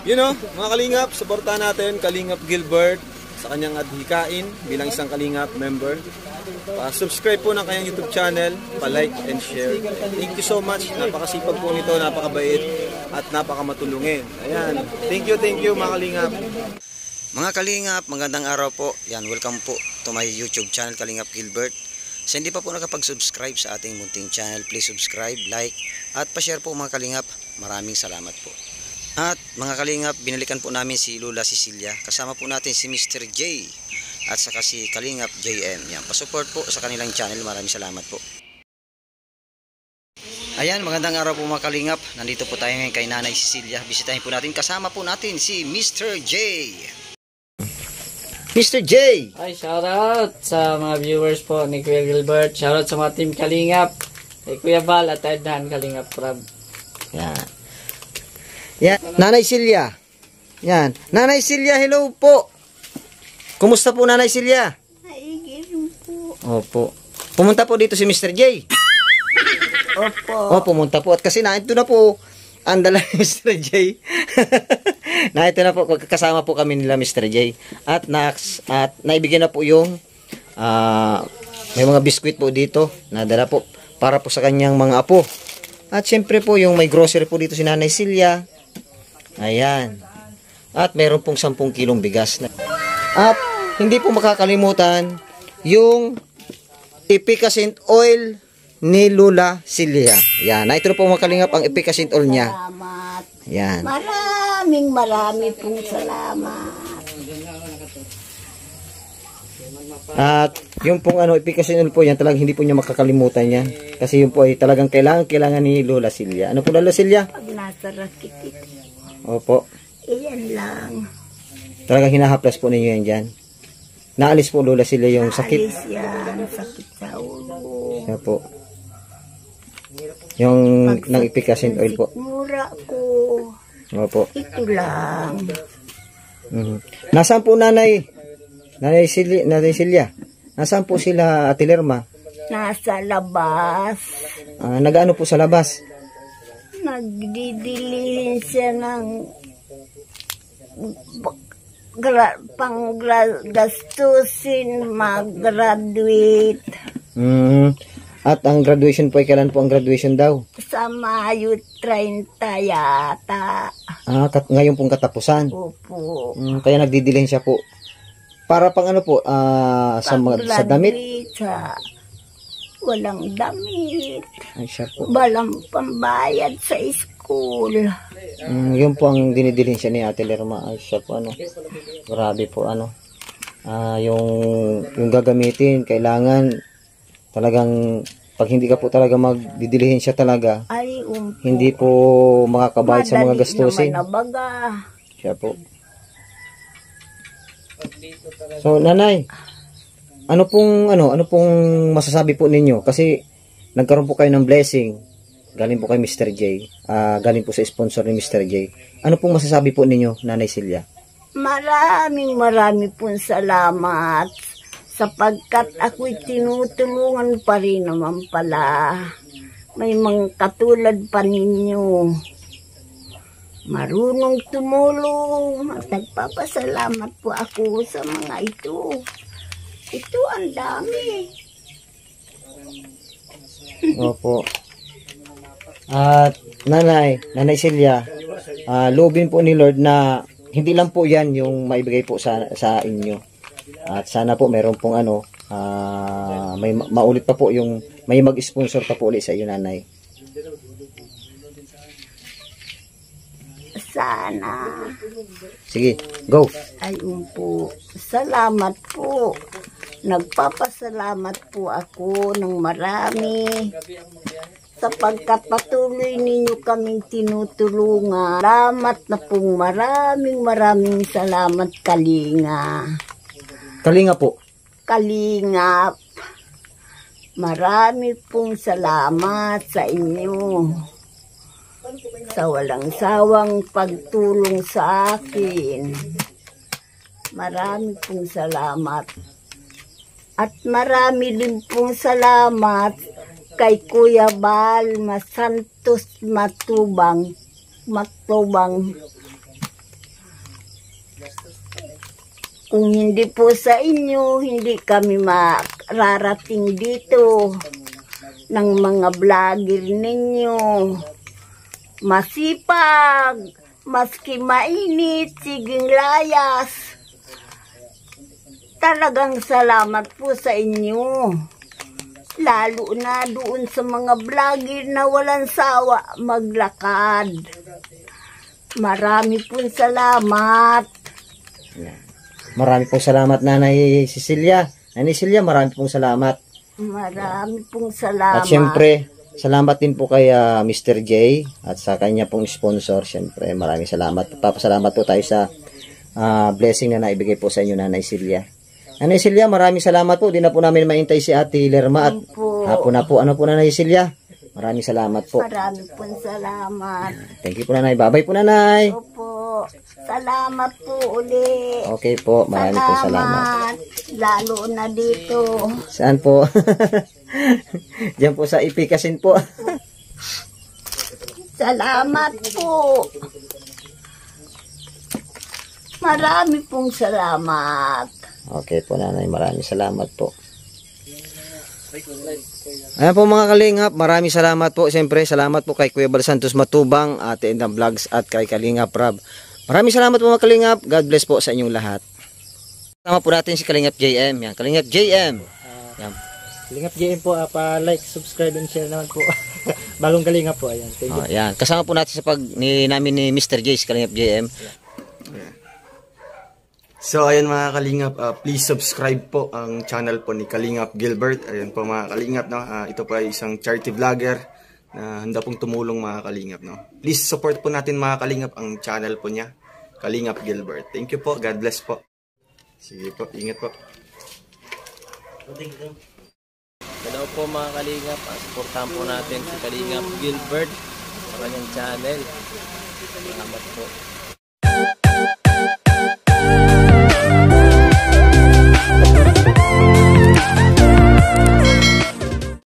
You know, mga kalingap, suportahan natin Kalingap Gilbert sa kanyang adhikain bilang isang Kalingap member. Subscribe po ng kanyang YouTube channel, pa-like and share. Thank you so much. Napakasipag po nito, napakabait at napakamatulungin. Ayan. Thank you mga Kalingap. Mga Kalingap, magandang araw po. Yan, welcome po to my YouTube channel Kalingap Gilbert. Sa hindi pa po nakapag-subscribe sa ating munting channel, please subscribe, like at pa-share po mga Kalingap. Maraming salamat po. At mga Kalingap, binalikan po namin si Lola Cecilia. Kasama po natin si Mr. J at saka si Kalingap JM. Yan, pa-support po sa kanilang channel. Maraming salamat po. Ayan, magandang araw po mga Kalingap. Nandito po tayo ngayon kay Nanay Cecilia. Bisitahin po natin. Kasama po natin si Mr. J. Mr. J! Ay, shoutout sa mga viewers po ni Kuya Gilbert. Shoutout sa mga team Kalingap. Kay Kuya Val at Edhan Kalingap Prab. Yan. Yan. Nanay Celia. Yan. Nanay Celia, hello po. Kumusta po Nanay Celia? Ay, po. Opo. Pumunta po dito si Mr. J. Opo. Oh, pumunta po. At kasi naito na po ang dala ni Mr. J. Naito na po. Kasama po kami nila Mr. J. At naibigyan na po yung may mga biskwit po dito. Nadala po para po sa kanyang mga apo. At syempre po yung may grocery po dito si Nanay Celia. Ayan. At meron pong 10 kilong bigas. At hindi po makakalimutan yung efficacent oil ni Lola Celia. Yan. Ito na po mga Kalingap ang efficacent oil niya. Salamat. Yan. Marami pong salamat. At yung pong efficacent oil po yan, talagang hindi po niya makakalimutan yan. Kasi yun po ay talagang kailangan ni Lola Celia. Ano po Lola Celia? Pag nasa rakitik. Opo. Iyan lang. Talagang hinahaplas po ninyo yan dyan. Naalis po Lola Celia yung sakit. Alis yan. Sakit sa ulo. Siya po. Yung ng efficacent oil po. Mura ko. Opo. Ito lang. Nasaan po Nanay Celia? Nasaan po sila Ate Lerma? Nasa labas. Nag-ano po sa labas? Nagdidilihin siya ng pang-gastusin, mag-graduate. At ang graduation po ay kailan po ang graduation daw? Sa Mayo 30 yata. Ngayon pong katapusan. Opo. Kaya nagdidilhin siya po. Para pang ano po, sa damit? Walang damit. Ay, siya po. Walang pambayad sa school. Yun po ang dinidilhin siya ni Ate Lerma. Ay, siya po grabe po yung gagamitin, kailangan talagang pag hindi ka po talaga magdidilihin siya talaga, hindi po makakabayad sa mga gastusin. Siya po. So, Nanay, ano pong masasabi po ninyo? Kasi nagkaroon po kayo ng blessing. Galing po kay Mr. J. Galing po sa sponsor ni Mr. J. Ano pong masasabi po ninyo, Nanay Celia? Marami pong salamat. Sapagkat ako'y tinutulungan pa rin naman pala. May mga katulad pa ninyo. Marunong tumulong. At nagpapasalamat po ako sa mga ito. Ito ang dami. Opo. At Nanay Celia, loobin po ni Lord na hindi lang po yan yung maibigay po sa inyo. At sana po meron pong may maulit pa po yung may mag-sponsor pa po ulit sa iyo Nanay. Sana. Sige, go. Ayun po. Salamat po. Nagpapasalamat po ako ng marami. Sapagkat patuloy ninyo kaming tinutulungan. Salamat na pong maraming salamat Kalinga. Kalinga po. Kalingap. Marami pong salamat sa inyo. Sa walang sawang pagtulong sa akin. Marami pong salamat. At marami din pong salamat kay Kuya Bal Santos Matubang Kung hindi po sa inyo, hindi kami mararating dito ng mga vlogger ninyo. Masipag, maski mainit, siging layas. Talagang salamat po sa inyo. Lalo na doon sa mga vlogger na walang sawa maglakad. Marami pong salamat. Marami pong salamat, Nanay Cecilia. Nanay Cecilia, marami pong salamat. Marami pong salamat. At syempre, salamat din po kay Mr. J at sa kanya pong sponsor. Syempre, maraming salamat. Papasalamat po tayo sa blessing na naibigay po sa inyo, Nanay Cecilia. Nanay Cecilia, maraming salamat po. Di na po namin maintay si Ate Lerma at hapon na po. Ano po, Nanay Cecilia? Maraming salamat po. Marami pong salamat. Thank you po, Nanay. Bye-bye po, Nanay. Opo. Salamat po uli. Okay po, maraming po salamat. Lalo na dito. Saan po? Diyan po sa Ipikasin po. Salamat po. Marami pong salamat. Okay po, Nanay. Maraming salamat po. Ayan po mga kalingap, maraming salamat po. Siyempre, salamat po kay Kuya Bal Santos Matubang, Ate Endang Vlogs at kay Kalingap Rab. Maraming salamat po mga kalingap. God bless po sa inyong lahat. Kasama po natin si Kalingap JM. Yan, Kalingap JM. Yan. Kalingap JM po, pa-like, subscribe, and share naman po. Bagong Kalingap po, ayan. Thank you. Oh, yan. Kasama po natin sa namin ni Mr. J, si Kalingap JM. So ayan mga kalingap, please subscribe po ang channel po ni Kalingap Gilbert. Ayan po mga kalingap, no? Ito po ay isang charity vlogger na handa pong tumulong mga kalingap, no? Please support po natin mga kalingap ang channel po niya, Kalingap Gilbert. Thank you po, God bless po. Sige po, ingat po. Hello po mga kalingap, supportahan po natin si Kalingap Gilbert sa kanyang channel. Salamat po.